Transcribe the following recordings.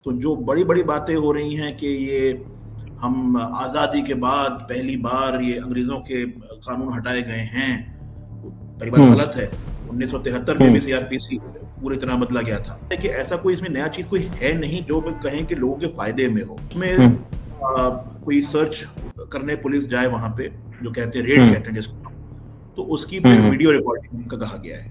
तो जो बड़ी-बड़ी बातें हो रही हैं कि ये हम आज़ादी के बाद पहली बार ये अंग्रेज़ों के कानून हटाए गए हैं, पहली बात गलत है। 1973 में भी सीआरपीसी पूरी तरह बदला गया था। कि ऐसा कोई इसमें नया चीज़ कोई है नहीं जो कहें कि लोगों के फ़ायदे में हो। उसमें कोई सर्च करने पुलिस जाए वहाँ पे, जो कहते हैं रेड कहते हैं जिसको, तो उसकी फिर वीडियो रिकॉर्डिंग का कहा गया है।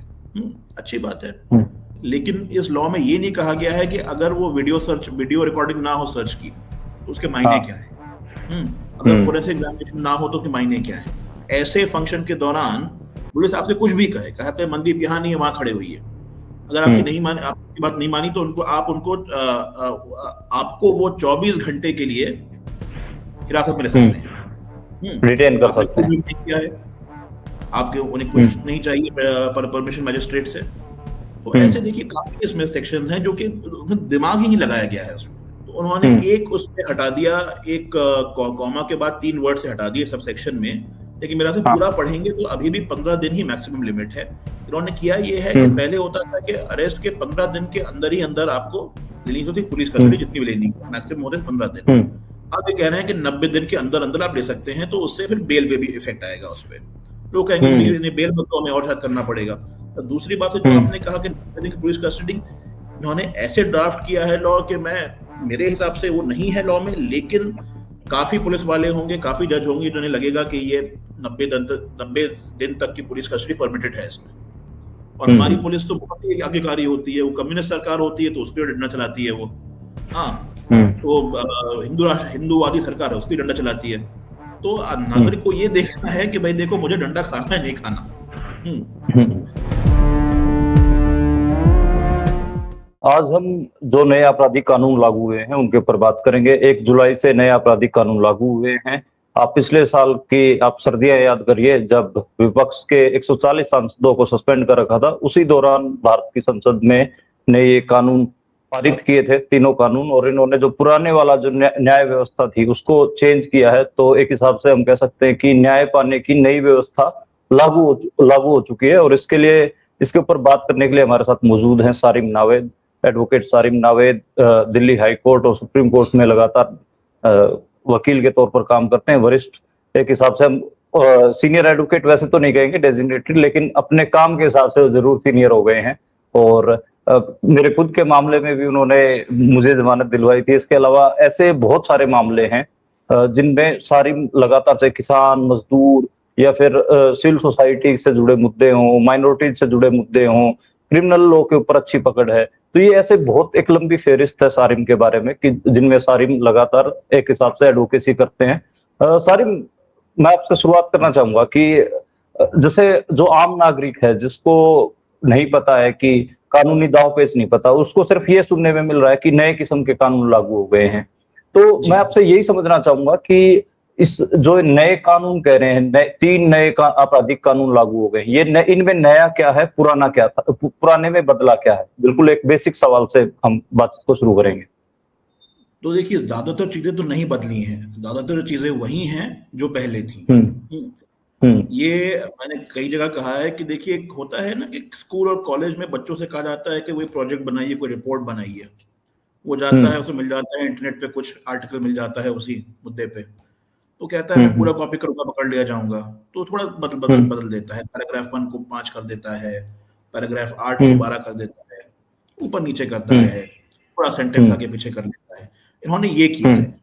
अच्छी बात है। लेकिन इस लॉ में ये नहीं कहा गया है कि अगर वो वीडियो रिकॉर्डिंग ना हो सर्च की, तो उसके मायने क्या है। अगर फोरेंसिक एग्जामिनेशन ना हो तो उसके मायने क्या है। ऐसे फंक्शन के दौरान पुलिस आपसे कुछ भी कहे मनदीप यहाँ नहीं है, वहां खड़े हुई है। अगर आपकी बात नहीं मानी तो आपको वो 24 घंटे के लिए हिरासत में ले सकते हैं। रिटेन कर आपने सकते कुछ हैं। नहीं किया है, आपके उन्हें कुछ नहीं चाहिए परमिशन मैजिस्ट्रेट से। तो ऐसे देखिए काफी इसमें सेक्शंस हैं जो कि दिमाग ही नहीं लगाया गया है उसमें। तो उन्होंने एक उसमें हटा दिया, एक कॉमा के बाद 3 वर्ड से हटा दिए सब सेक्शन में। लेकिन मेरा से पूरा पढ़ेंगे तो अभी भी 15 दिन ही मैक्सिमम लिमिट है। इन्होंने किया ये है कि पहले होता था कि अरेस्ट के 15 दिन के अंदर ही अंदर आपको लेनी होती पुलिस कस्टडी, जितनी भी लेनी है, मैक्सिमम होते 15 दिन। अब ये कह रहे हैं कि 90 दिन के अंदर अंदर आप ले सकते हैं, तो उससे फिर बेल पे भी इफेक्ट आएगा उस पर। लोग कहेंगे बेल मत तो हमें और शायद करना पड़ेगा। तो दूसरी बात है जो आपने कहा कि 90 दिन की पुलिस कस्टडी, इन्होंने ऐसे ड्राफ्ट किया है लॉ कि मेरे हिसाब से वो नहीं है लॉ में, लेकिन काफी पुलिस वाले होंगे, काफी जज होंगे जिन्हें लगेगा कि ये 90 दिन तक की पुलिस कस्टडी परमिटेड है इसमें। और हमारी पुलिस तो बहुत ही आज्ञाकारी होती है, वो कम्युनिस्ट सरकार होती है तो उसके डंडा चलाती है वो। हाँ, तो हिंदूवादी सरकार है उसकी डंडा चलाती है। तो नागरिक को ये देखना है कि भाई देखो मुझे डंडा खाना है नहीं खाना। आज हम जो नए आपराधिक कानून लागू हुए हैं उनके ऊपर बात करेंगे। 1 जुलाई से नए आपराधिक कानून लागू हुए हैं। आप पिछले साल की आप सर्दियां याद करिए, जब विपक्ष के 140 सांसदों को सस्पेंड कर रखा था, उसी दौरान भारत की संसद में ने ये कानून पारित किए थे, तीनों कानून। और इन्होंने जो पुराने वाला जो न्याय व्यवस्था थी उसको चेंज किया है। तो एक हिसाब से हम कह सकते हैं कि न्याय पाने की नई व्यवस्था लागू हो चुकी है। और इसके ऊपर बात करने के लिए हमारे साथ मौजूद हैं Sarim Naved, advocate Sarim Naved. Delhi high court और सुप्रीम कोर्ट में लगातार वकील के तौर पर काम करते हैं, वरिष्ठ। एक हिसाब से हम सीनियर एडवोकेट वैसे तो नहीं कहेंगे, डेजिग्नेटेड, लेकिन अपने काम के हिसाब से जरूर सीनियर हो गए हैं। और मेरे खुद के मामले में भी उन्होंने मुझे जमानत दिलवाई थी। इसके अलावा ऐसे बहुत सारे मामले हैं जिनमें सारिम लगातार से किसान, मजदूर या फिर सिविल सोसाइटी से जुड़े मुद्दे हों, माइनॉरिटी से जुड़े मुद्दे हों, क्रिमिनल लॉ के ऊपर अच्छी पकड़ है। तो ये ऐसे बहुत एक लंबी फेहरिस्त है सारिम के बारे में कि जिनमें सारिम लगातार एक हिसाब से एडवोकेसी करते हैं। सारिम, मैं आपसे शुरुआत करना चाहूंगा कि जैसे जो आम नागरिक है जिसको नहीं पता है कि कानूनी दांवपेच नहीं पता, उसको सिर्फ ये सुनने में मिल रहा है कि नए किस्म के कानून लागू हो गए हैं। तो मैं आपसे यही समझना चाहूंगा कि इस जो नए कानून कह रहे हैं, 3 नए आपराधिक कानून लागू हो गए, ये इनमें नया क्या है, पुराना क्या था, पुराने में बदला क्या है? बिल्कुल एक बेसिक सवाल से हम बातचीत को शुरू करेंगे। तो देखिए ज्यादातर चीजें तो नहीं बदली हैं, ज्यादातर चीजें वही हैं जो पहले थी। ये मैंने कई जगह कहा है कि देखिए एक होता है ना कि स्कूल और कॉलेज में बच्चों से कहा जाता है कि कोई प्रोजेक्ट बनाइए, कोई रिपोर्ट बनाइए। वो जाता है, उसे मिल जाता है इंटरनेट पे, कुछ आर्टिकल मिल जाता है उसी मुद्दे पे, तो कहता है मैं पूरा कॉपी करूंगा, पकड़ लिया जाऊंगा। तो थोड़ा बदल देता है, पैराग्राफ 1 को 5 कर देता है, पैराग्राफ 8 को 12 कर देता है, ऊपर नीचे करता है, थोड़ा सेंटेंस आगे पीछे कर लेता है। इन्होंने ये किया है,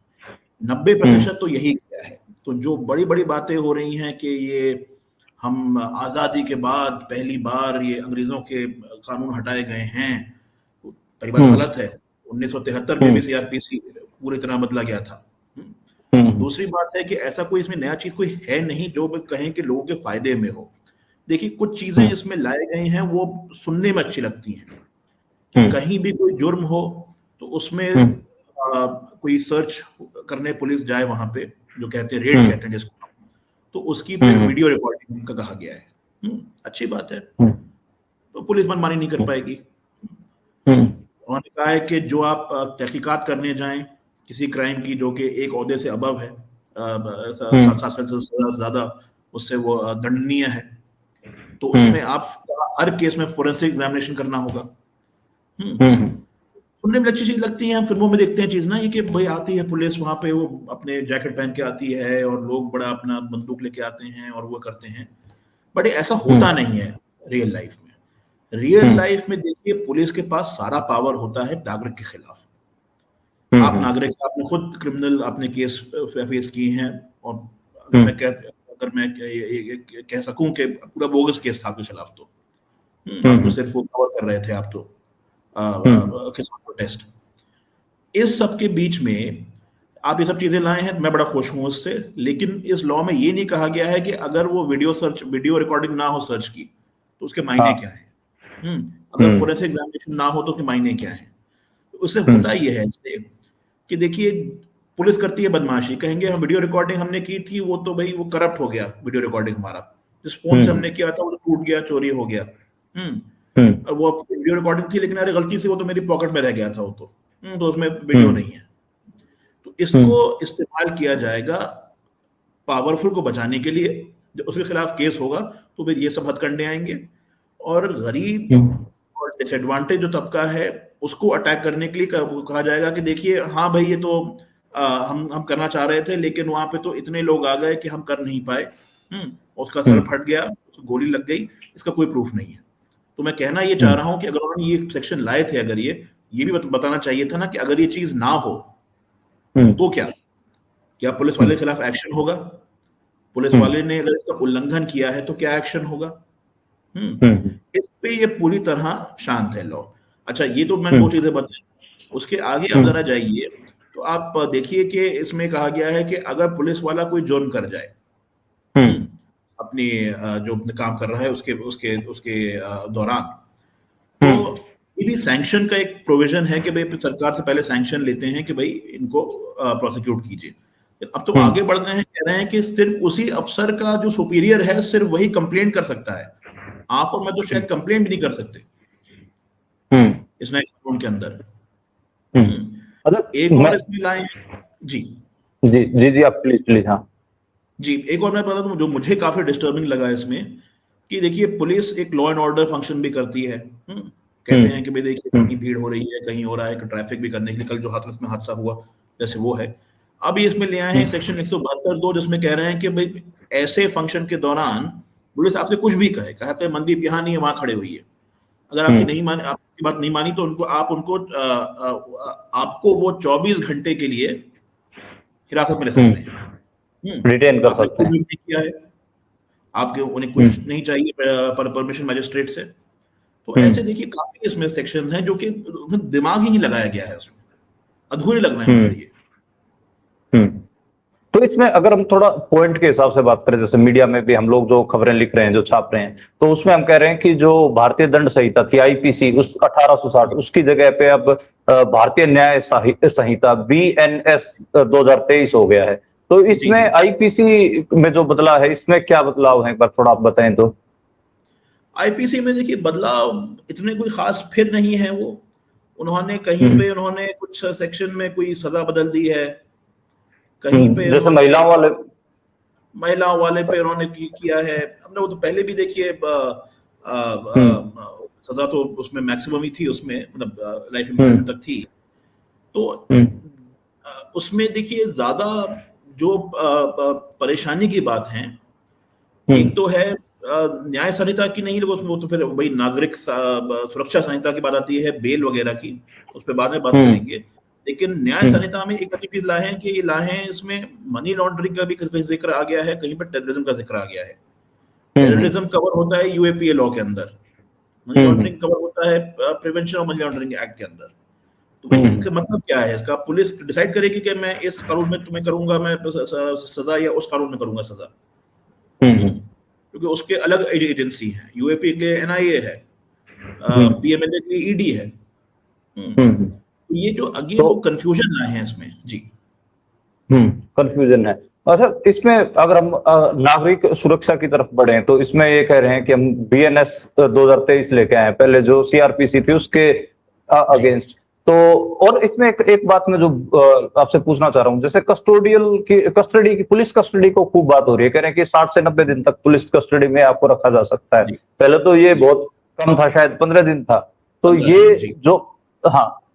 90% तो यही किया है। तो जो बड़ी-बड़ी बातें हो रही हैं कि ये हम आज़ादी के बाद पहली बार ये अंग्रेज़ों के कानून हटाए गए हैं, पहली बात गलत है। 1973 में भी सीआरपीसी पूरी तरह बदला गया था। दूसरी बात है कि ऐसा कोई इसमें नया चीज़ कोई है नहीं जो कहें कि लोगों के फ़ायदे में हो। देखिए कुछ चीज़ें इसमें लाए गए हैं वो सुनने में अच्छी लगती हैं, कि कहीं भी कोई जुर्म हो तो उसमें कोई सर्च करने पुलिस जाए वहां पे, जो कहते हैं रेड कहते हैं जिसको, तो उसकी फिर वीडियो रिकॉर्डिंग का कहा गया है। अच्छी बात है। तो पुलिस मनमानी नहीं कर पाएगी। उन्होंने कहा है कि जो आप तहकीकात करने जाएं किसी क्राइम की जो कि एक ओहदे से अबव है, 7 साल से ज्यादा, उससे वो दंडनीय है, तो उसमें आप हर केस में फोरेंसिक एग्जामिनेशन करना होगा। सुनने में अच्छी चीज लगती है, हम फिल्मों में देखते हैं चीज ना, ये कि भाई आती है पुलिस वहां पे, वो अपने जैकेट पहन के आती है और लोग बड़ा अपना बंदूक लेके आते हैं और वो करते हैं, बट ऐसा होता नहीं है रियल लाइफ में। रियल लाइफ में देखिए पुलिस के पास सारा पावर होता है नागरिक के खिलाफ। आप नागरिक, आपने खुद क्रिमिनल आपने केस फेस किए हैं, और अगर मैं कह सकूं कि पूरा बोगस केस था आपके खिलाफ, तो आप तो सिर्फ वो कवर कर रहे थे, आप तो किसान प्रोटेस्ट। इस सब के बीच में आप ये सब चीजें लाए हैं, मैं बड़ा खुश हूं उससे, लेकिन इस लॉ में ये नहीं कहा गया है कि अगर वो वीडियो रिकॉर्डिंग ना हो सर्च की तो उसके मायने क्या है। अगर फोरेंसिक एग्जामिनेशन ना हो तो उसके मायने क्या है। तो उससे होता ये है इससे कि देखिए पुलिस करती है बदमाशी, कहेंगे हम वीडियो रिकॉर्डिंग हमने की थी, वो तो भाई वो करप्ट हो गया वीडियो रिकॉर्डिंग हमारा, जिस फोन से हमने किया था वो तो टूट गया, चोरी हो गया। वो वीडियो रिकॉर्डिंग थी लेकिन अरे गलती से वो तो मेरी पॉकेट में रह गया था, वो तो उसमें वीडियो नहीं है। तो इसको इस्तेमाल किया जाएगा पावरफुल को बचाने के लिए, जब उसके खिलाफ केस होगा तो फिर ये सब हथकंडे आएंगे, और गरीब और डिसएडवांटेज जो तबका है उसको अटैक करने के लिए कहा जाएगा कि देखिए हाँ भाई ये तो हम करना चाह रहे थे, लेकिन वहां पे तो इतने लोग आ गए कि हम कर नहीं पाए, उसका सर फट गया, उसको गोली लग गई, इसका कोई प्रूफ नहीं है। तो मैं कहना ये चाह रहा हूं कि अगर उन्होंने ये सेक्शन लाए थे, अगर ये भी बताना चाहिए था ना कि अगर ये चीज ना हो तो क्या पुलिस वाले के खिलाफ एक्शन होगा, पुलिस वाले ने अगर इसका उल्लंघन किया है तो क्या एक्शन होगा। इस पे ये पूरी तरह शांत है लॉ। अच्छा, ये तो मैंने दो चीजें बताई, उसके आगे आप जरा जाइए तो आप देखिए कि इसमें कहा गया है कि अगर पुलिस वाला कोई जुर्म कर जाए अपनी जो काम कर रहा है उसके उसके उसके दौरान, तो ये भी सैंक्शन का एक प्रोविजन है कि भाई सरकार से पहले सैंक्शन लेते हैं कि भाई इनको प्रोसिक्यूट कीजिए। अब तो आगे बढ़ गए हैं, कह रहे हैं कि सिर्फ उसी अफसर का जो सुपीरियर है सिर्फ वही कंप्लेंट कर सकता है, आप और मैं तो शायद कंप्लेंट भी नहीं कर सकते इस नए कानून के अंदर। एक और इसमें लाए हैं जी जी जी जी, आप प्लीज। हाँ जी, एक और मैं बता दूं जो मुझे काफी डिस्टर्बिंग लगा इसमें, कि देखिए पुलिस एक लॉ एंड ऑर्डर फंक्शन भी करती है। कहते हैं कि भाई देखिए कहीं भीड़ हो रही है, कहीं हो रहा है, ट्रैफिक भी करने के लिए, कल जो हाथरस में हादसा हुआ जैसे वो है। अब इसमें ले आए हैं सेक्शन 172(2) जिसमें कह रहे हैं कि भाई ऐसे फंक्शन के दौरान पुलिस आपसे कुछ भी कहते हैं मनदीप यहाँ नहीं है वहां खड़े हुई है, अगर आपकी बात नहीं मानी तो आपको वो 24 घंटे के लिए हिरासत में ले सकते हैं, रिटेन कर सकते हैं। किया है आपके, उन्हें कुछ नहीं चाहिए परमिशन मैजिस्ट्रेट से। तो ऐसे देखिए काफी इसमें सेक्शंस हैं जो कि दिमाग ही नहीं लगाया गया है, उसमें अधूरे लग रहे हैं मुझे ये। तो इसमें अगर हम थोड़ा पॉइंट के हिसाब से बात करें, जैसे मीडिया में भी हम लोग जो खबरें लिख रहे हैं, जो छाप रहे हैं, तो उसमें हम कह रहे हैं कि जो भारतीय दंड संहिता थी आईपीसी उस 1860, उसकी जगह पे अब भारतीय न्याय संहिता BNS 2023 हो गया है। तो इसमें आईपीसी में जो बदलाव है, इसमें क्या बदलाव है, एक बार थोड़ा आप बताएं तो। आईपीसी में देखिए बदलाव इतने कोई खास फिर नहीं है, वो उन्होंने कहीं पे उन्होंने कुछ सेक्शन में कोई सजा बदल दी है, कहीं पे जैसे महिलाओं वाले पे उन्होंने किया है। हमने वो तो पहले भी देखिए सजा तो उसमें मैक्सिमम ही थी, उसमें मतलब लाइफ इम्प्रिजनमेंट तक थी। तो उसमें देखिए ज्यादा जो परेशानी की बात है, एक तो है न्याय संहिता की नहीं, वो तो फिर भाई नागरिक सुरक्षा संहिता की बात आती है, बेल वगैरह की, उस पर बाद में बात करेंगे। लेकिन न्याय संहिता में एक अच्छी चीज लाए हैं कि ये लाए हैं, इसमें मनी लॉन्ड्रिंग का भी कहीं जिक्र आ गया है, कहीं पर टेररिज्म का जिक्र आ गया है। टेररिज्म कवर होता है यूएपीए लॉ के अंदर, मनी लॉन्ड्रिंग कवर होता है prevention of money laundering act के अंदर। तो भाई इसका मतलब क्या है, इसका पुलिस डिसाइड करेगी कि मैं इस कानून में तुम्हें करूंगा मैं सजा, या उस कानून में करूंगा सजा, क्योंकि उसके अलग एजेंसी है। यूएपी के लिए NIA है, PMLA के लिए ED है। तो ये जो अगेन वो कंफ्यूजन लाए हैं इसमें जी। कंफ्यूजन है। अच्छा, इसमें अगर हम नागरिक सुरक्षा की तरफ बढ़े तो इसमें ये कह रहे हैं कि हम BNS 2023 लेके आए, पहले जो CRPC थी उसके अगेंस्ट। तो और इसमें एक बात मैं जो आपसे पूछना चाह रहा हूँ, जैसे कस्टडी की पुलिस कस्टडी को खूब बात हो रही है, कह रहे हैं कि 60 से 90 दिन तक पुलिस कस्टडी में आपको रखा जा सकता है। पहले तो ये बहुत कम था, शायद 15 दिन था। तो ये जो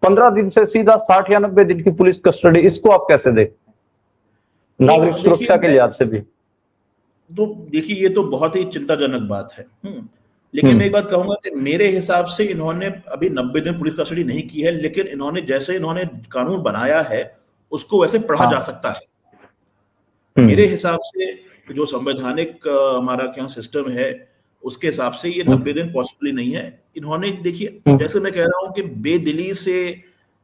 15 दिन से सीधा 60 या 90 दिन की पुलिस कस्टडी, इसको आप कैसे देखते हैं नागरिक सुरक्षा के लिहाज से भी? तो देखिए, ये तो बहुत ही चिंताजनक बात है। लेकिन मैं एक बात कहूंगा कि मेरे हिसाब से इन्होंने अभी 90 दिन पुलिस कस्टडी नहीं की है, लेकिन इन्होंने कानून बनाया है उसको वैसे पढ़ा जा सकता है। मेरे हिसाब से जो संवैधानिक हमारा क्या सिस्टम है उसके हिसाब से ये 90 दिन पॉसिबली नहीं है। इन्होंने देखिए, जैसे मैं कह रहा हूं कि बेदिली से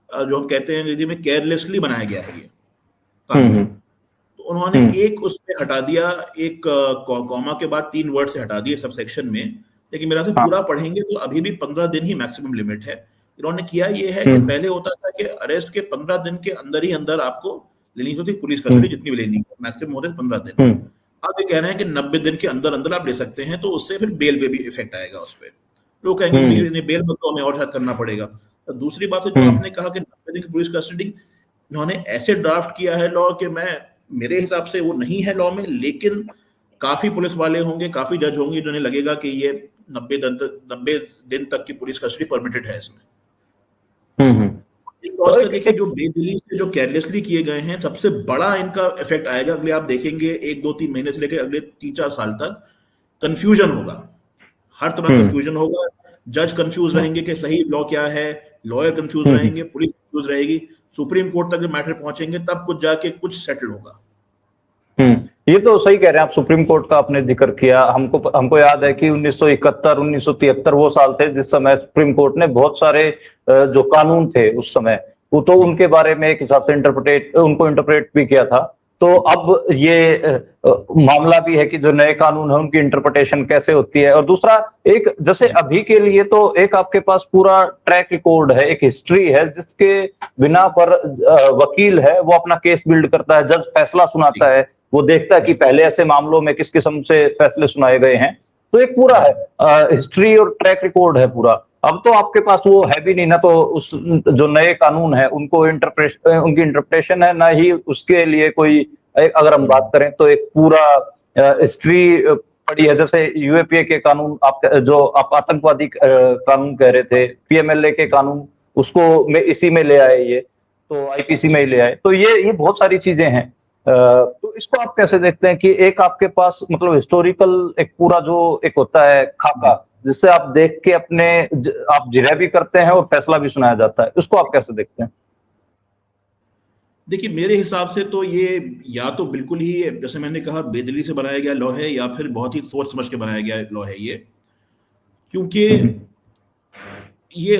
जो हम कहते हैं अंग्रेजी में केयरलेसली बनाया गया है ये कानून। तो उन्होंने एक उसमें हटा दिया, एक कॉमा के बाद 3 वर्ड से हटा दिए सब सेक्शन में, लेकिन मेरा से पूरा पढ़ेंगे तो अभी भी 15 दिन ही मैक्सिमम लिमिट है। इन्होंने किया ये है कि पहले होता था कि अरेस्ट के 15 दिन के अंदर ही अंदर आपको लेनी होती पुलिस कस्टडी, जितनी भी लेनी है, मैक्सिमम होते 15 दिन। अब ये कह रहे हैं कि 90 दिन के अंदर अंदर आप ले सकते हैं, तो उससे फिर बेल पे भी इफेक्ट आएगा उस पर। लोग कहेंगे बेल मत तो हमें और शायद करना पड़ेगा। तो दूसरी बात है, जो आपने कहा कि 90 दिन की पुलिस कस्टडी, इन्होंने ऐसे ड्राफ्ट किया है लॉ कि मेरे हिसाब से वो नहीं है लॉ में, लेकिन काफी पुलिस वाले होंगे, काफी जज होंगे जिन्हें लगेगा कि ये 90 दिन तक की पुलिस कस्टडी परमिटेड है इसमें। देखिए, जो बेदिली से जो केयरलेसली किए गए हैं, सबसे बड़ा इनका इफेक्ट आएगा अगले, आप देखेंगे 1, 2, 3 महीने से लेकर अगले 3-4 साल तक कंफ्यूजन होगा, हर तरह कंफ्यूजन होगा। जज कंफ्यूज रहेंगे कि सही लॉ क्या है, लॉयर कंफ्यूज रहेंगे, पुलिस कंफ्यूज रहेगी, सुप्रीम कोर्ट तक मैटर पहुंचेंगे, तब कुछ जाके कुछ सेटल होगा। ये तो सही कह रहे हैं आप, सुप्रीम कोर्ट का आपने जिक्र किया। हमको याद है कि 1971 1973 वो साल थे जिस समय सुप्रीम कोर्ट ने बहुत सारे जो कानून थे उस समय, वो तो उनके बारे में एक हिसाब से इंटरप्रेट भी किया था। तो अब ये मामला भी है कि जो नए कानून है उनकी इंटरप्रिटेशन कैसे होती है। और दूसरा, एक जैसे अभी के लिए तो एक आपके पास पूरा ट्रैक रिकॉर्ड है, एक हिस्ट्री है, जिसके बिना पर वकील है वो अपना केस बिल्ड करता है, जज फैसला सुनाता है, वो देखता है कि पहले ऐसे मामलों में किस किस्म से फैसले सुनाए गए हैं। तो एक पूरा है हिस्ट्री और ट्रैक रिकॉर्ड है पूरा। अब तो आपके पास वो है भी नहीं ना, तो उस जो नए कानून है उनको उनकी इंटरप्रिटेशन है ना ही उसके लिए कोई, अगर हम बात करें तो एक पूरा हिस्ट्री पड़ी है। जैसे यूएपीए के कानून, आप आतंकवादी कानून कह रहे थे, पीएमएलए के कानून, उसको इसी में ले आए, ये तो आईपीसी में ही ले आए। तो ये बहुत सारी चीजें हैं। तो इसको आप कैसे देखते हैं कि एक आपके पास मतलब हिस्टोरिकल एक पूरा जो एक होता है खाका, जिससे आप देख के आप जिरह भी करते हैं और फैसला भी सुनाया जाता है, उसको आप कैसे देखते हैं? देखिए, मेरे हिसाब से तो ये या तो बिल्कुल ही जैसे मैंने कहा बेदली से बनाया गया लॉ है, या फिर बहुत ही सोच समझ के बनाया गया लॉ है ये। क्योंकि ये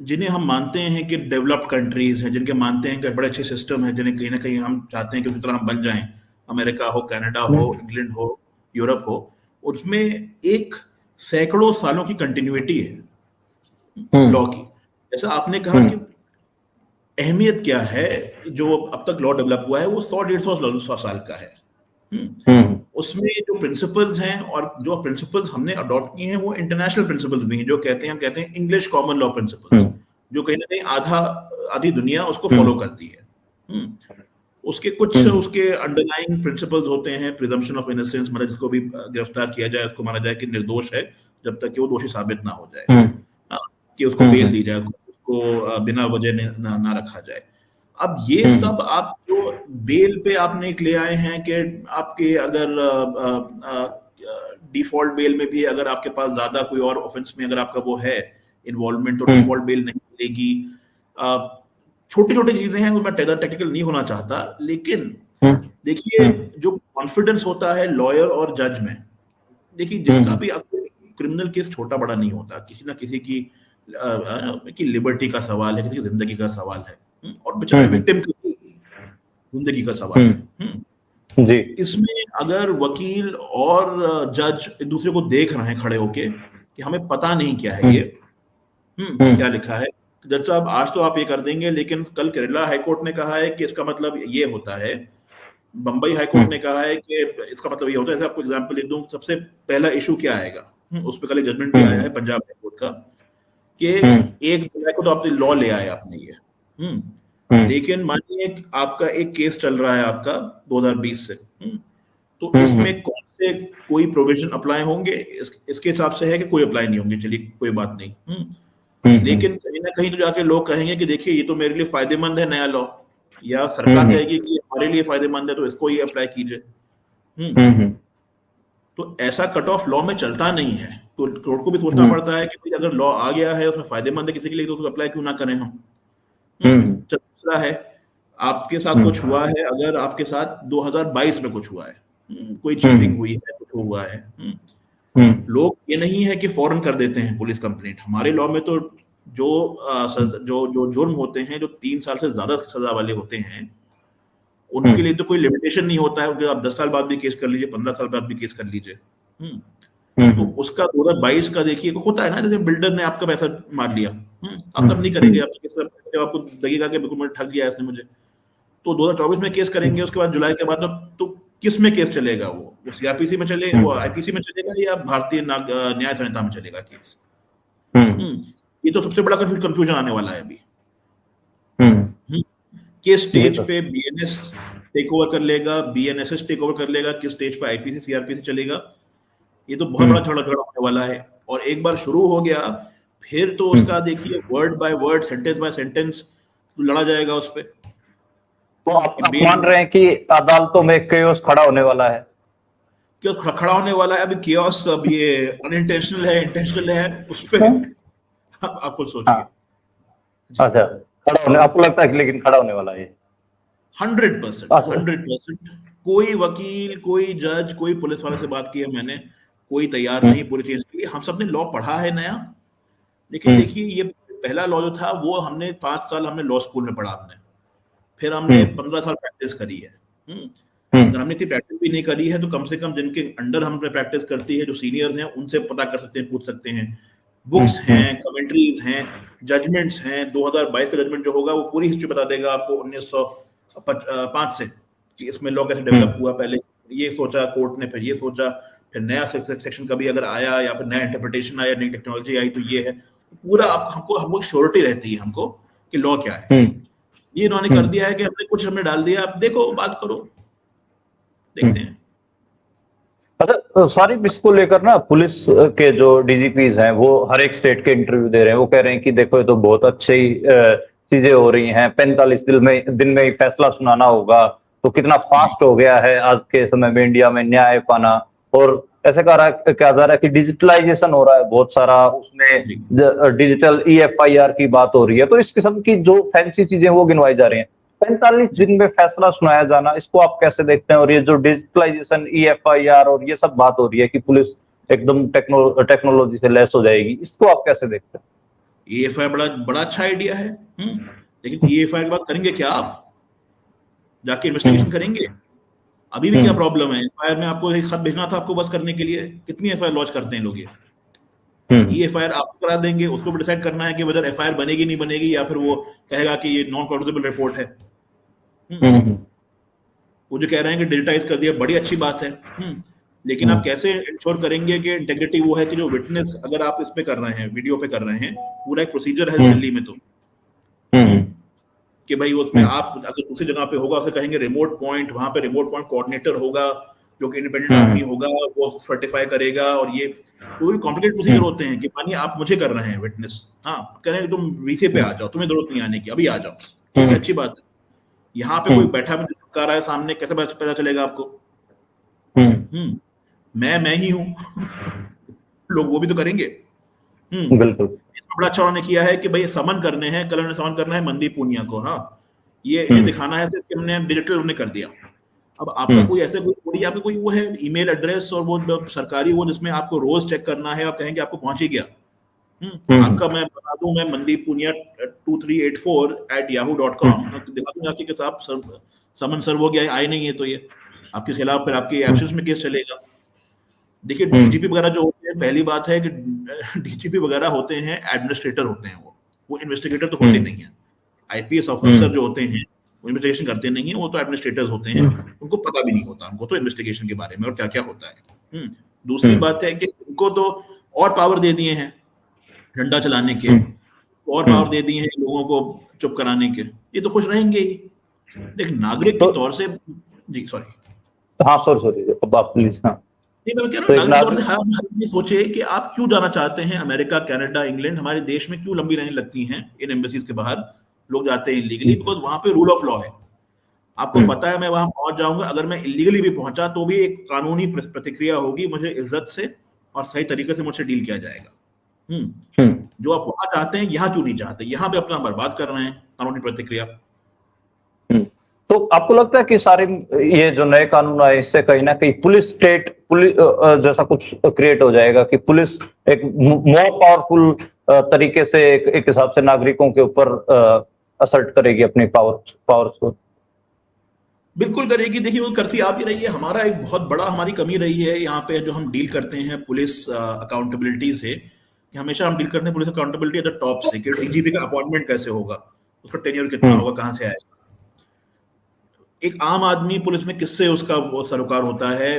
जिन्हें हम मानते हैं कि डेवलप्ड कंट्रीज हैं, जिनके मानते हैं कि बड़े अच्छे सिस्टम है, जिन्हें कहीं ना कहीं हम चाहते हैं कि उसी तरह हम बन जाएं, अमेरिका हो, कनाडा हो, इंग्लैंड हो, यूरोप हो, उसमें एक सैकड़ों सालों की कंटिन्यूटी है लॉ की। जैसा आपने कहा कि अहमियत क्या है, जो अब तक लॉ डेवलप हुआ है वो 100-150 साल का है। उसमें जो प्रिंसिपल्स हैं और जो प्रिंसिपल्स हमने अडॉप्ट किए हैं वो इंटरनेशनल प्रिंसिपल्स भी हैं, जो हम कहते हैं इंग्लिश कॉमन लॉ प्रिंसिपल्स, जो कहीं ना कहीं आधी दुनिया उसको फॉलो करती है। उसके कुछ उसके अंडरलाइंग प्रिंसिपल्स होते हैं, प्रिजम्पशन ऑफ इनोसेंस, मतलब जिसको भी गिरफ्तार किया जाए उसको माना जाए कि निर्दोष है जब तक कि वो दोषी साबित ना हो जाए, कि उसको बेल दी जाए, उसको बिना वजह ना रखा जाए। अब ये सब आप जो बेल पे आपने एक ले आए हैं कि आपके अगर डिफॉल्ट बेल में भी अगर आपके पास ज्यादा कोई और ऑफेंस में अगर आपका वो है इन्वॉल्वमेंट, तो डिफॉल्ट बेल नहीं मिलेगी। छोटी छोटी चीजें हैं, मैं टेक्निकल नहीं होना चाहता, लेकिन देखिए जो कॉन्फिडेंस होता है लॉयर और जज में, देखिए जिसका भी क्रिमिनल केस छोटा बड़ा नहीं होता, किसी ना किसी की लिबर्टी का सवाल है, किसी की जिंदगी का सवाल है, और बेचारे विक्टिम की जिंदगी का सवाल है। जी। इसमें अगर वकील और जज एक दूसरे को देख रहे हैं खड़े होके कि हमें पता नहीं क्या है ये, क्या लिखा है, जज साहब आज तो आप ये कर देंगे, लेकिन कल केरला हाईकोर्ट ने कहा है कि इसका मतलब ये होता है, बंबई हाईकोर्ट ने कहा है कि इसका मतलब ये होता है। जैसे आपको एग्जांपल लिख दूं, सबसे पहला इशू क्या आएगा, उस पर कल एक जजमेंट भी आया है पंजाब हाईकोर्ट का कि 1 जुलाई को तो आपने लॉ ले आए आपने ये, लेकिन मानिए आपका एक केस चल रहा है आपका 2020 से, तो इसमें कौन से कोई प्रोविजन अप्लाई होंगे, इसके हिसाब से है कि कोई अप्लाई नहीं होंगे, चलिए कोई बात नहीं। लेकिन कहीं ना कहीं तो जाके लोग कहेंगे कि देखिए ये तो मेरे लिए फायदेमंद है नया लॉ, या सरकार कहेगी कि हमारे लिए फायदेमंद है तो इसको ही अप्लाई कीजिए। तो ऐसा कट ऑफ लॉ में चलता नहीं है, तो कोर्ट को भी सोचना पड़ता है कि भाई अगर लॉ आ गया है उसमें फायदेमंद है किसी के लिए तो उसको अप्लाई क्यों ना करें हम। दूसरा है, आपके साथ कुछ हुआ है, अगर आपके साथ 2022 में कुछ हुआ है, कोई चीटिंग हुई है, कुछ हुआ है, लोग ये नहीं है कि फौरन कर देते हैं पुलिस कंप्लेंट। हमारे लॉ में तो जो जुर्म होते हैं, जो 3 साल से ज्यादा सजा वाले होते हैं, उनके लिए तो कोई लिमिटेशन नहीं होता है, उनके आप 10 साल बाद भी केस कर लीजिए, 15 साल बाद भी केस कर लीजिए। तो उसका 2022 का देखिए होता है ना, जैसे बिल्डर ने आपका पैसा मार लिया, आप तब नहीं करेंगे, आपको लगेगा कि बिल्कुल मुझे ठग गया ऐसे मुझे, तो 2024 में केस करेंगे, उसके बाद जुलाई के बाद तो किस में केस चलेगा? वो सीआरपीसी में चलेगा, वो आईपीसी में चलेगा, या भारतीय न्याय संहिता में चलेगा केस? ये तो सबसे बड़ा कंफ्यूजन आने वाला है अभी। किस स्टेज पे बीएनएस टेक ओवर कर लेगा, बीएनएसएस टेक ओवर कर लेगा, किस स्टेज पे आईपीसी सीआरपीसी चलेगा, ये तो बहुत बड़ा झगड़ा होने वाला है। और एक बार शुरू हो गया फिर तो उसका देखिए word by word, sentence by sentence लड़ा जाएगा उस पे। तो आप मान रहे हैं कि अदालतों में केओस खड़ा होने वाला है? केओस खड़ा होने वाला है? अभी केओस, अब ये अनइंटेंशनल है, इंटेंशनल है, उस पे आप खुद सोचिए। अच्छा, खड़ा होने आपको लगता है कि लेकिन खड़ा होने वाला है? 100%। कोई वकील, कोई जज, कोई पुलिस वाले से बात की है मैंने, कोई तैयार नहीं पूरी चीज के लिए। हम सबने लॉ पढ़ा है नया, लेकिन देखिए ये पहला लॉ जो था वो हमने 5 साल हमने लॉ स्कूल में पढ़ा, हमने फिर हमने 15 साल प्रैक्टिस करी है। अगर हमने इतनी प्रैक्टिस भी नहीं करी है तो कम से कम जिनके अंडर हमने प्रैक्टिस करती है, जो सीनियर्स हैं, उनसे पता कर सकते हैं, पूछ सकते हैं। बुक्स हैं, कमेंट्रीज हैं, जजमेंट्स हैं। 2022 का जजमेंट जो होगा वो पूरी हिस्ट्री बता देगा आपको 1905 से कि इसमें लॉ कैसे डेवलप हुआ, पहले ये सोचा कोर्ट ने, फिर ये सोचा, फिर नया सेक्शन कभी अगर आया या फिर नया इंटरप्रिटेशन आया, नई टेक्नोलॉजी आई तो ये है पूरा। हमको श्योरिटी रहती है हमको कि लॉ क्या है। ये इन्होंने कर दिया है कि हमने कुछ हमने डाल दिया, आप देखो, बात करो, देखते हैं। अच्छा, सारी इसको लेकर ना पुलिस के जो डीजीपीज हैं वो हर एक स्टेट के इंटरव्यू दे रहे हैं। वो कह रहे हैं कि देखो ये तो बहुत अच्छी चीजें हो रही हैं, 45 दिन में ही फैसला सुनाना होगा, तो कितना फास्ट हो गया है आज के समय में इंडिया में न्याय पाना। और ऐसे कहा जा रहा है कि डिजिटलाइजेशन हो रहा है बहुत सारा, उसमें डिजिटल EFIR की बात हो रही है। तो इस किस्म की जो फैंसी चीजें वो गिनवाई जा रही हैं। 45 दिन में फैसला सुनाया जाना, इसको आप कैसे देखते हैं? और ये जो डिजिटलाइजेशन, EFIR और ये सब बात हो रही है कि पुलिस एकदम टेक्नोलॉजी से लैस हो जाएगी, इसको आप कैसे देखते हैं? EFIR बड़ा अच्छा आइडिया है, लेकिन EFIR के बाद करेंगे क्या? आप जाके इन्वेस्टिगेशन करेंगे? अभी भी क्या प्रॉब्लम है? एफआईआर में आपको एक खत भेजना था आपको बस करने के लिए, कितनी एफआईआर लॉन्च करते हैं लोग? ये एफआईआर आपको करा देंगे, उसको भी डिसाइड करना है कि वजह एफआईआर बनेगी नहीं बनेगी, या फिर वो कहेगा कि ये नॉन कॉग्निजेबल रिपोर्ट है। वो जो कह रहे हैं कि डिजिटाइज कर दिया, बड़ी अच्छी बात है, लेकिन आप कैसे इंश्योर करेंगे कि इंटेग्रिटी वो है कि जो विटनेस, अगर आप इस पे कर रहे हैं, वीडियो पे कर रहे हैं, पूरा एक प्रोसीजर है दिल्ली में तो कि भाई उसमें आप अगर दूसरी जगह पे होगा उसे कहेंगे रिमोट पॉइंट, वहां पे रिमोट पॉइंट कोऑर्डिनेटर होगा जो कि इंडिपेंडेंट आदमी होगा, वो सर्टिफाई करेगा। और ये पूरी कॉम्प्लिकेटेड प्रोसीजर होते हैं कि मानिए आप मुझे कर रहे हैं विटनेस, हाँ कह रहे हैं तुम वीसी पे आ जाओ, तुम्हें जरूरत नहीं आने की, अभी आ जाओ, ठीक है, अच्छी बात है। यहाँ पे कोई बैठा भी कर रहा है सामने, कैसे पता चलेगा आपको? मैं ही हूँ लोग वो भी तो करेंगे। बिल्कुल। बड़ा अच्छा उन्होंने किया है कि भाई समन करने हैं, कल उन्होंने समन करना है मनदीप पूनिया को, हाँ ये इन्हें दिखाना है सिर्फ कि हमने डिजिटल उन्हें कर दिया। अब आपका कोई ऐसे कोई आपका कोई वो है ईमेल एड्रेस और वो सरकारी वो जिसमें आपको रोज चेक करना है, आप कहेंगे आपको पहुंच ही गया। आपका मैं बता दूं, मैं मनदीप पूनिया 2384@yahoo.com दिखा दूंगा आपके साथ समन सर्व हो गया, आए नहीं है तो ये आपके खिलाफ फिर आपके एब्सेंस में केस चलेगा। देखिए डीजीपी वगैरह जो होते हैं, पहली बात है कि डीजीपी वगैरह होते हैं एडमिनिस्ट्रेटर होते हैं, वो इन्वेस्टिगेटर तो होते नहीं है। आईपीएस ऑफिसर जो होते हैं वो इन्वेस्टिगेशन करते नहीं है, वो तो एडमिनिस्ट्रेटर्स होते हैं, उनको पता भी नहीं होता हमको तो इन्वेस्टिगेशन के बारे में और क्या क्या होता है। दूसरी बात है कि उनको तो और पावर दे दिए हैं डंडा चलाने के, और पावर दे दिए हैं लोगों को चुप कराने के, ये तो खुश रहेंगे ही। लेकिन नागरिक के तौर से, जी सॉरी, हाँ सॉरी अब आप प्लीज। हाँ नहीं, मैं कह रहा तो हूँ एक नागरिक तौर से नागरिक, हर आदमी सोचे कि आप क्यों जाना चाहते हैं अमेरिका, कनाडा, इंग्लैंड, हमारे देश में क्यों लंबी लाइन लगती हैं इन एम्बेसीज के बाहर, लोग जाते हैं इलीगली, बिकॉज वहां पे रूल ऑफ लॉ है। आपको पता है मैं वहां पहुंच जाऊंगा, अगर मैं इलीगली भी पहुंचा तो भी एक कानूनी प्रतिक्रिया होगी, मुझे इज्जत से और सही तरीके से मुझसे डील किया जाएगा। जो आप वहां चाहते हैं यहाँ क्यों नहीं चाहते, यहाँ पे अपना बर्बाद कर रहे हैं कानूनी प्रतिक्रिया। तो आपको लगता है कि सारे ये जो नए कानून आए इससे कहीं ना कहीं पुलिस स्टेट पुलिस जैसा कुछ क्रिएट हो जाएगा, कि पुलिस एक मोर पावरफुल तरीके से एक हिसाब से नागरिकों के ऊपर असर्ट करेगी अपनी पावर्स को? बिल्कुल करेगी। देखिए वो करती आप ही रही है। हमारा एक बहुत बड़ा हमारी कमी रही है यहाँ पे जो हम डील करते हैं पुलिस अकाउंटेबिलिटी से, कि हमेशा हम डील करते हैं police accountability at the top से, कि डीजीपी का अपॉइंटमेंट कैसे होगा, उसका टेन्योर कितना होगा, कहाँ से आएगा। एक आम आदमी पुलिस में किससे उसका वो सरोकार होता है,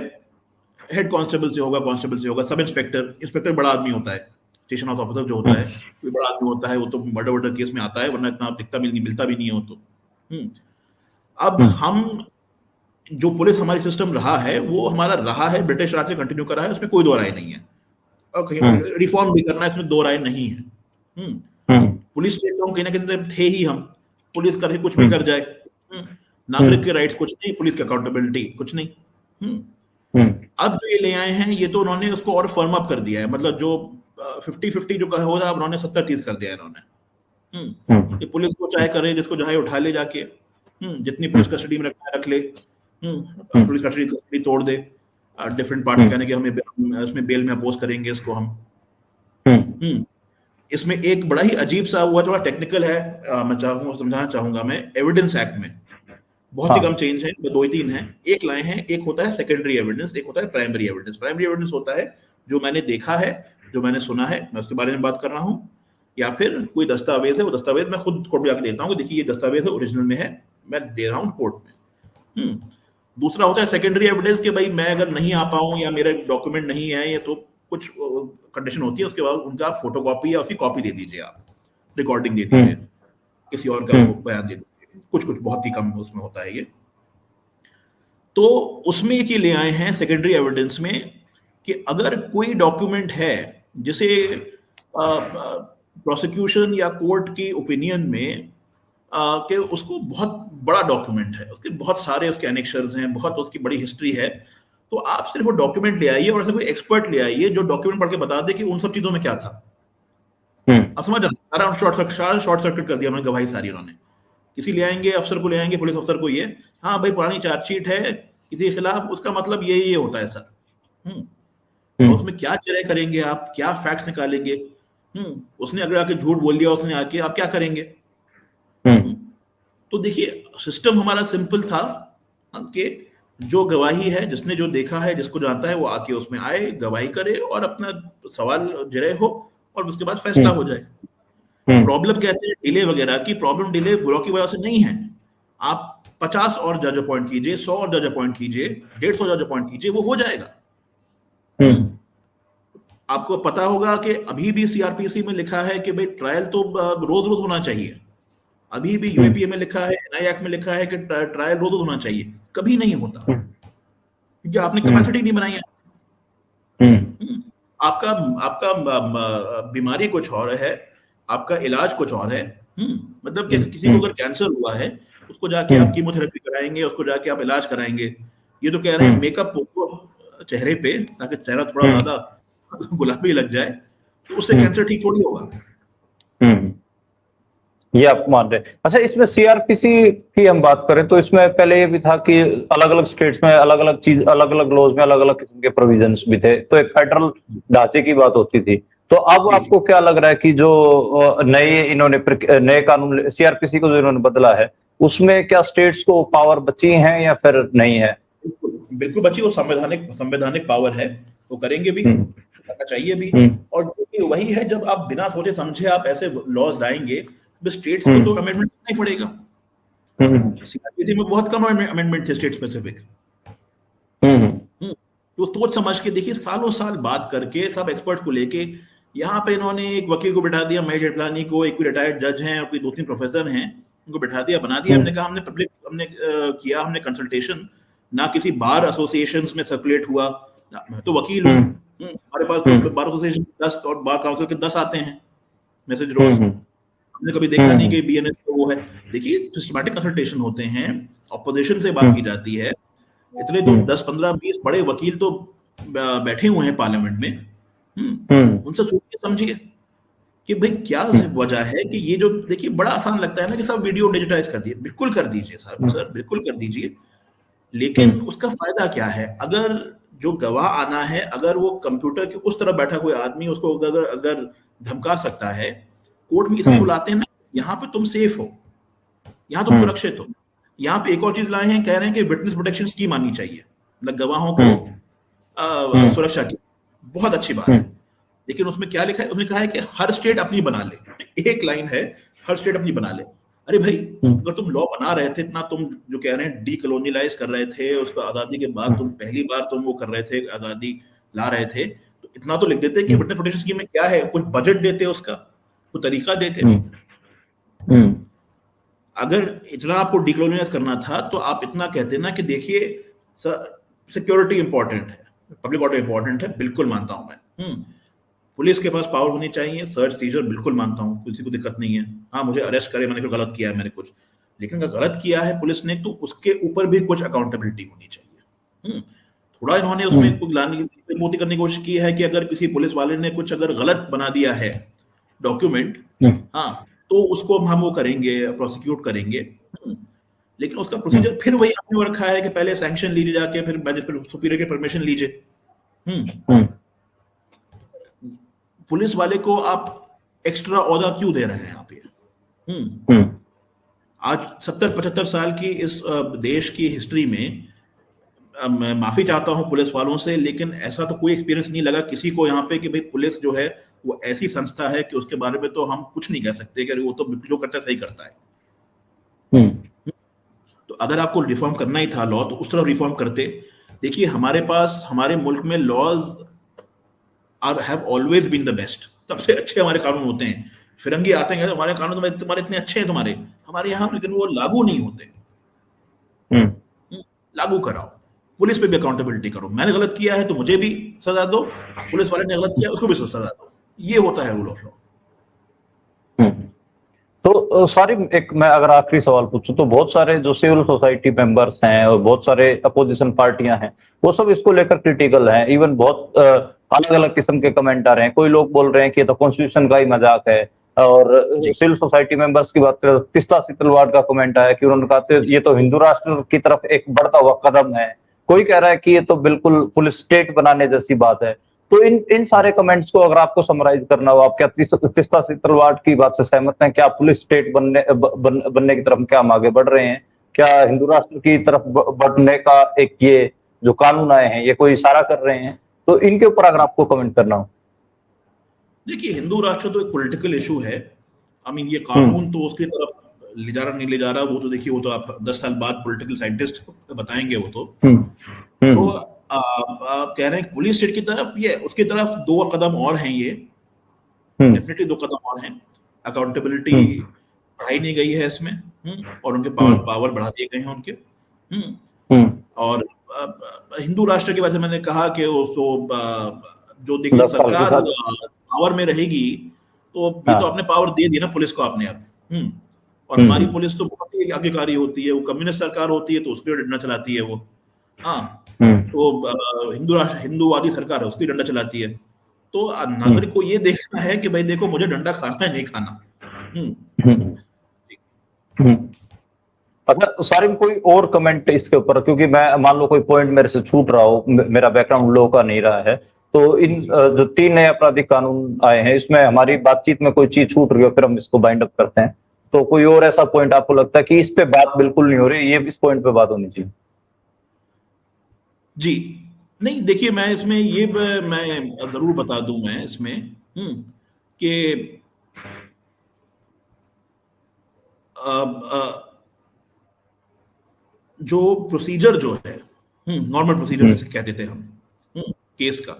हेड कांस्टेबल से होगा, कांस्टेबल से होगा, सब इंस्पेक्टर, इंस्पेक्टर बड़ा आदमी होता है, स्टेशन हाउस ऑफिसर जो होता है कोई बड़ा आदमी होता है, वो तो मर्डर वर्डर केस में आता है, वरना इतना दिखता भी नहीं, मिलता भी नहीं है वो तो। अब हम जो पुलिस हमारी सिस्टम रहा है वो हमारा रहा है, ब्रिटिश राज से कंटिन्यू करा है, उसमें कोई दो राय नहीं है। और रिफॉर्म भी करना है, इसमें दो राय नहीं है। पुलिस स्टेट तो हम कहीं ना कहीं थे ही, हम पुलिस करके कुछ भी कर जाए, नागरिक के राइट्स कुछ नहीं, पुलिस की अकाउंटेबिलिटी कुछ नहीं। अब जो ये ले आए हैं ये तो उन्होंने उसको और फर्म अप कर दिया है, मतलब जो 50-50 जो कहा होता है उन्होंने 70-30 कर दिया है इन्होंने। ये पुलिस को चाहे करे, जिसको चाहे उठा ले जाके, जितनी पुलिस कस्टडी में रखना है रख ले, पुलिस कस्टडी तोड़ दे, डिफरेंट पार्टी कहने के हमें इसमें बेल में अपोज करेंगे इसको हम। इसमें एक बड़ा ही अजीब सा हुआ, थोड़ा टेक्निकल है, मैं समझाना चाहूंगा मैं, एविडेंस एक्ट में बहुत ही कम चेंज है, दो ही तीन है। एक लाए हैं, एक होता है सेकेंडरी एविडेंस, एक होता है प्राइमरी एविडेंस। प्राइमरी एविडेंस होता है जो मैंने देखा है, जो मैंने सुना है, मैं उसके बारे में बात कर रहा हूँ, या फिर कोई दस्तावेज है, वो दस्तावेज मैं खुद कोर्ट में जाकर देता हूँ, देखिए ये दस्तावेज है, ओरिजिनल में है, मैं दे रहा हूँ कोर्ट में। दूसरा होता है सेकेंडरी एविडेंस, कि भाई मैं अगर नहीं आ पाऊँ या मेरे डॉक्यूमेंट नहीं है, ये तो कुछ कंडीशन होती है, उसके बाद उनका फोटोकॉपी या उसकी कॉपी दे दीजिए, आप रिकॉर्डिंग दे दीजिए, किसी और का वो बयान दे दीजिए, कुछ कुछ बहुत ही कम उसमें होता है ये। तो उसमें ये ले आए हैं सेकेंडरी एविडेंस में, कि अगर कोई डॉक्यूमेंट है जिसे प्रोसिक्यूशन या कोर्ट की ओपिनियन में कि उसको बहुत बड़ा डॉक्यूमेंट है, उसके बहुत सारे उसके एनेक्शर्स हैं, बहुत उसकी बड़ी हिस्ट्री है, तो आप सिर्फ वो डॉक्यूमेंट ले आइए और ऐसे कोई एक्सपर्ट ले आइए जो डॉक्यूमेंट पढ़ के बता दे कि उन सब चीजों में क्या था। आप समझ रहे, सारा शॉर्ट सर्किट कर दिया उन्होंने, गवाही सारी उन्होंने। किसी ले आएंगे, अफसर को ले आएंगे, पुलिस अफसर को, ये हाँ भाई पुरानी चार्जशीट है किसी के खिलाफ, उसका मतलब ये होता है सर। और उसमें क्या चेहरे करेंगे आप, क्या फैक्ट्स निकालेंगे? उसने अगर आके झूठ बोल दिया, उसने आके, आप क्या करेंगे? तो देखिए सिस्टम हमारा सिंपल था कि जो गवाही है, जिसने जो देखा है, जिसको जानता है, वो आके उसमें आए, गवाही करे और अपना सवाल जरे हो, और उसके बाद फैसला हो जाए। प्रॉब्लम कहते हैं डिले वगैरह की, प्रॉब्लम डिले बुरो की वजह से नहीं है। आप 50 और जज अपॉइंट कीजिए, 100 और जज अपॉइंट कीजिए, 150 जज अपॉइंट कीजिए, वो हो जाएगा। आपको पता होगा कि अभी भी सीआरपीसी में लिखा है कि भाई ट्रायल तो रोज रोज होना चाहिए। अभी भी यूएपीए में लिखा है, एनआई एक्ट में लिखा है कि ट्रायल रोज होना चाहिए, कभी नहीं होता, क्योंकि आपने कैपेसिटी नहीं बनाई है। आपका आपका बीमारी कुछ और है, आपका इलाज कुछ और है। मतलब कि किसी को अगर कैंसर हुआ है, उसको जाके आप कीमोथेरेपी कराएंगे, उसको जाके आप इलाज कराएंगे। ये तो कह रहे हैं मेकअप चेहरे पे, ताकि चेहरा थोड़ा ज्यादा गुलाबी लग जाए, तो उससे कैंसर ठीक थोड़ी होगा। ये आप मान रहे हैं। अच्छा, इसमें सीआरपीसी की हम बात करें तो इसमें पहले ये भी था कि अलग अलग स्टेट्स में अलग अलग चीज, अलग अलग लॉज में अलग अलग किस्म के प्रोविजंस भी थे, तो एक फेडरल ढांचे की बात होती थी। तो अब आपको क्या लग रहा है कि जो नए कानून सीआरपीसी को जो इन्होंने बदला है, उसमें क्या स्टेट्स को पावर बची है या फिर नहीं है? बिल्कुल बची, वो संवैधानिक पावर है, वो करेंगे भी, करना चाहिए भी। और वही है, जब आप बिना सोचे समझे आप ऐसे लॉज लाएंगे, स्टेट्स को तो अमेंडमेंट करना ही पड़ेगा। सीआरपीसी में बहुत कम अमेंडमेंट थे स्टेट स्पेसिफिक। तो सोच समझ के देखिए, सालों साल बात करके, सब एक्सपर्ट को लेके, यहाँ पे इन्होंने एक वकील को बिठा दिया, महेश जेठलानी को, एक रिटायर्ड जज हैं और कोई 2-3 प्रोफेसर हैं, उनको बिठा दिया, बना दिया। हमने कहा हमने कंसल्टेशन, ना किसी बार एसोसिएशंस में सर्कुलेट हुआ, मैं तो वकील हूँ, हमारे पास तो बार एसोसिएशन 10 और बार काउंसिल के 10 आते हैं मैसेज रोज। हमने कभी देखा नहीं कि बीएनएस का वो है। देखिए सिस्टमैटिक कंसल्टेशन होते हैं, ऑपोजिशन से बात की जाती है, इतने तो 10 15 20 बड़े वकील तो बैठे हुए हैं पार्लियामेंट में, उनसे सोचिए समझिए कि भाई क्या वजह है कि ये जो, देखिए बड़ा आसान लगता है ना कि सब वीडियो डिजिटाइज कर दिए, बिल्कुल कर दीजिए सर, बिल्कुल कर दीजिए, लेकिन उसका फायदा क्या है? अगर जो गवाह आना है, अगर वो कंप्यूटर के उस तरफ बैठा कोई आदमी उसको अगर अगर धमका सकता है, कोर्ट में इसलिए बुलाते हैं ना, यहाँ पे तुम सेफ हो, यहाँ तुम सुरक्षित हो। यहाँ पे एक और चीज लाए हैं, कह रहे हैं कि विटनेस प्रोटेक्शन स्कीम आनी चाहिए, मतलब गवाहों को सुरक्षा की। बहुत अच्छी बात है, लेकिन उसमें क्या लिखा है? उसने कहा है कि हर स्टेट अपनी बना ले। एक लाइन है, हर स्टेट अपनी बना ले। अरे भाई, अगर तुम लॉ बना रहे थे, इतना तुम जो कह रहे हैं डीकोलोनियलाइज कर रहे थे, उसको आजादी के बाद तुम पहली बार तुम वो कर रहे थे, आजादी ला रहे थे, तो इतना तो लिख देते कि विटनेस प्रोटेक्शन स्कीम में क्या है, कुछ बजट देते, उसका कुछ तरीका देते। अगर इतना आपको डीकोलोनियलाइज करना था तो आप इतना कहते ना कि देखिए सिक्योरिटी इंपॉर्टेंट है, पब्लिक ऑर्डर इंपॉर्टेंट है, बिल्कुल मानता हूं मैं। पुलिस के पास पावर होनी चाहिए, सर्च सीजर बिल्कुल मानता हूँ, किसी को दिक्कत नहीं है। हाँ, मुझे अरेस्ट करे, मैंने कुछ गलत किया है, मैंने कुछ, लेकिन अगर गलत किया है पुलिस ने तो उसके ऊपर भी कुछ अकाउंटेबिलिटी होनी चाहिए। थोड़ा इन्होंने उसमें कुछ मोदी करने की कोशिश की है कि अगर किसी पुलिस वाले ने कुछ अगर गलत बना दिया है डॉक्यूमेंट, हाँ, तो उसको हम वो करेंगे, प्रोसिक्यूट करेंगे, लेकिन उसका प्रोसीजर फिर वही आपने रखा है कि पहले सैंक्शन लीजिए जाके, फिर सुपीरियर की परमिशन लीजिए। पुलिस वाले को आप एक्स्ट्रा औहदा क्यों दे रहे हैं आप ये? आज 70-75 साल की इस देश की हिस्ट्री में, मैं माफी चाहता हूं पुलिस वालों से, लेकिन ऐसा तो कोई एक्सपीरियंस नहीं लगा किसी को यहाँ पे कि भाई पुलिस जो है वो ऐसी संस्था है कि उसके बारे में तो हम कुछ नहीं कह सकते कि वो तो जो करता है सही करता है। तो अगर आपको रिफॉर्म करना ही था लॉ, तो उस तरफ रिफॉर्म करते। देखिए हमारे पास, हमारे मुल्क में laws have always been the best, सबसे अच्छे हमारे कानून होते हैं। फिरंगी आते हैं, हमारे कानून तुम्हारे इतने अच्छे हैं तुम्हारे, हमारे यहाँ, लेकिन वो लागू नहीं होते। लागू कराओ, पुलिस पे भी अकाउंटेबिलिटी करो, मैंने गलत किया है तो मुझे भी सजा दो, पुलिस वाले ने गलत किया उसको भी सजा दो, ये होता है रूल ऑफ लॉ। तो सारी एक, मैं अगर आखिरी सवाल पूछूं तो बहुत सारे जो सिविल सोसाइटी मेंबर्स हैं और बहुत सारे अपोजिशन पार्टियां हैं, वो सब इसको लेकर क्रिटिकल हैं। इवन बहुत अलग अलग किस्म के कमेंट आ रहे हैं। कोई लोग बोल रहे हैं कि ये तो कॉन्स्टिट्यूशन का ही मजाक है, और सिविल सोसाइटी मेंबर्स की बात करें, तिस्ता सीतलवाड़ का कमेंट आया कि उन्होंने कहा ये तो हिंदू राष्ट्र की तरफ एक बढ़ता हुआ कदम है। कोई कह रहा है कि ये तो बिल्कुल पुलिस स्टेट बनाने जैसी बात है। तो इन सारे कमेंट्स को अगर आपको समराइज करना हो, आप क्या तिस्ता सीतलवाड़ की बात से सहमत हैं? क्या पुलिस स्टेट बनने की तरफ क्या हम आगे बढ़ रहे हैं? क्या हिंदू राष्ट्र की तरफ बढ़ने का एक ये जो कानून आए हैं ये कोई इशारा कर रहे हैं? तो इनके ऊपर अगर आपको कमेंट करना हो। देखिए हिंदू राष्ट्र तो एक पॉलिटिकल इशू है। आई मीन ये कानून तो उसकी तरफ ले जा रहा नहीं ले जा रहा, वो तो देखिए, वो तो आप 10 साल बाद पॉलिटिकल साइंटिस्ट बताएंगे वो तो। तो आप कह रहे हैं पुलिस स्टेट की तरफ, ये उसकी तरफ 2 कदम और हैं, ये डेफिनेटली 2 कदम और हैं। अकाउंटेबिलिटी बढ़ाई नहीं गई है इसमें, और उनके पावर बढ़ा दिए गए हैं उनके। और हिंदू राष्ट्र की वजह से मैंने कहा कि उसको जो देखिए सरकार पावर में रहेगी तो ये तो आपने पावर दे दी ना पुलिस को आपने अब। और हमारी पुलिस तो बहुत ही आज्ञाकारी होती है, वो कम्युनिस्ट सरकार होती है तो उसके डंडा चलाती है वो। हाँ, तो हिंदूवादी सरकार है उसकी डंडा चलाती है। तो नागरिक को ये देखना है कि भाई देखो मुझे डंडा खाना है नहीं खाना। अगर सारिम कोई और कमेंट इसके ऊपर, क्योंकि मैं मान लो कोई पॉइंट मेरे से छूट रहा हो, मेरा बैकग्राउंड लॉ का नहीं रहा है, तो इन जो 3 नए आपराधिक कानून आए हैं इसमें हमारी बातचीत में कोई चीज छूट रही हो फिर हम इसको बाइंड अप करते हैं। तो कोई और ऐसा पॉइंट आपको लगता है कि इस पे बात बिल्कुल नहीं हो रही, ये इस पॉइंट पे बात होनी चाहिए? जी नहीं, देखिए मैं इसमें ये मैं जरूर बता दूं मैं इसमें कि जो प्रोसीजर जो है नॉर्मल प्रोसीजर जैसे कहते थे हम केस का,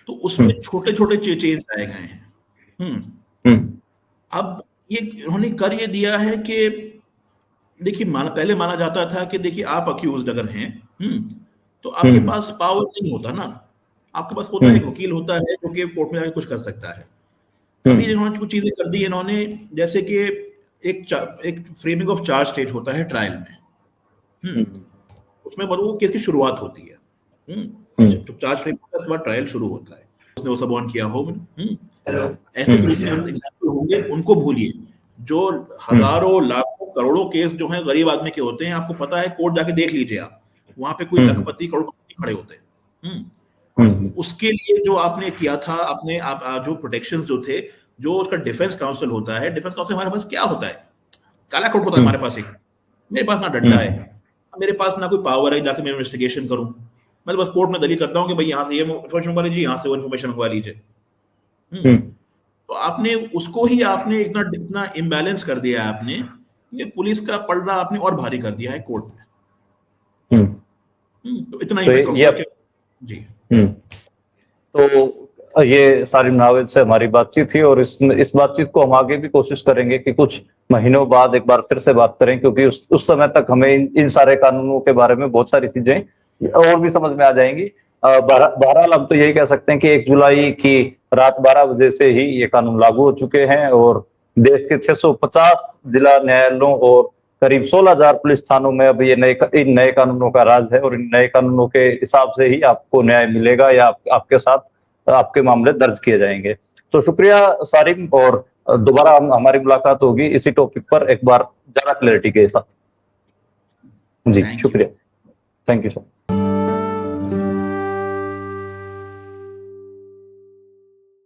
तो उसमें छोटे छोटे चेंज आए गए हैं। अब ये उन्होंने कर ये दिया है कि देखिए पहले माना जाता था कि देखिए आप अक्यूज्ड अगर हैं तो आपके पास पावर नहीं होता ना, आपके पास होता है एक वकील होता है जो कि कोर्ट में जाके कुछ कर सकता है। अभी इन्होंने कुछ चीजें कर दी इन्होंने, जैसे कि एक फ्रेमिंग ऑफ चार्ज स्टेज होता है ट्रायल में, उसमें वो केस की शुरुआत होती है, तो चार्ज फ्रेम के बाद ट्रायल शुरू होता है, उसने वो सब ऑन किया हो, ऐसे एग्जाम्पल होंगे, उनको भूलिए। जो हजारों लाखों करोड़ों केस जो हैं गरीब आदमी के होते हैं, आपको पता है, कोर्ट जाके देख लीजिए आप, वहां पे कोई लखपति करोड़पति खड़े होते हैं। उसके लिए जो आपने किया था, अपने जो प्रोटेक्शन जो थे, जो उसका डिफेंस काउंसिल होता है, डिफेंस काउंसिल हमारे पास क्या होता है, काला कोर्ट होता है हमारे पास। एक मेरे पास ना डंडा है, मेरे पास ना कोई पावर है जाके मैं इन्वेस्टिगेशन करूं, मैं तो बस कोर्ट में दलील करता हूं कि भाई यहाँ से ये इन्फॉर्मेशन मंगवा लीजिए, यहाँ से वो इन्फॉर्मेशन मंगवा लीजिए। तो आपने उसको ही आपने इतना इम्बैलेंस कर दिया है आपने, ये पुलिस का पलड़ा आपने और भारी कर दिया है कोर्ट में। तो इतना ही मैं कहूंगा कि जी। तो ये सारिम नावेद से हमारी बातचीत थी, और इस बातचीत को हम आगे भी कोशिश करेंगे कि कुछ महीनों बाद एक बार फिर से बात करें, क्योंकि उस समय तक हमें इन सारे कानूनों के बारे में बहुत सारी चीजें और भी समझ में आ जाएंगी। बहरहाल हम तो यही कह सकते हैं कि 1 जुलाई की रात 12 बजे से ही ये कानून लागू हो चुके हैं, और देश के 650 जिला न्यायालयों और करीब 16,000 पुलिस थानों में अब ये इन नए कानूनों का राज है, और इन नए कानूनों के हिसाब से ही आपको न्याय मिलेगा या आपके साथ आपके मामले दर्ज किए जाएंगे। तो शुक्रिया सारिम, और दोबारा हमारी मुलाकात होगी इसी टॉपिक पर एक बार ज्यादा क्लैरिटी के साथ। जी शुक्रिया, थैंक यू सर।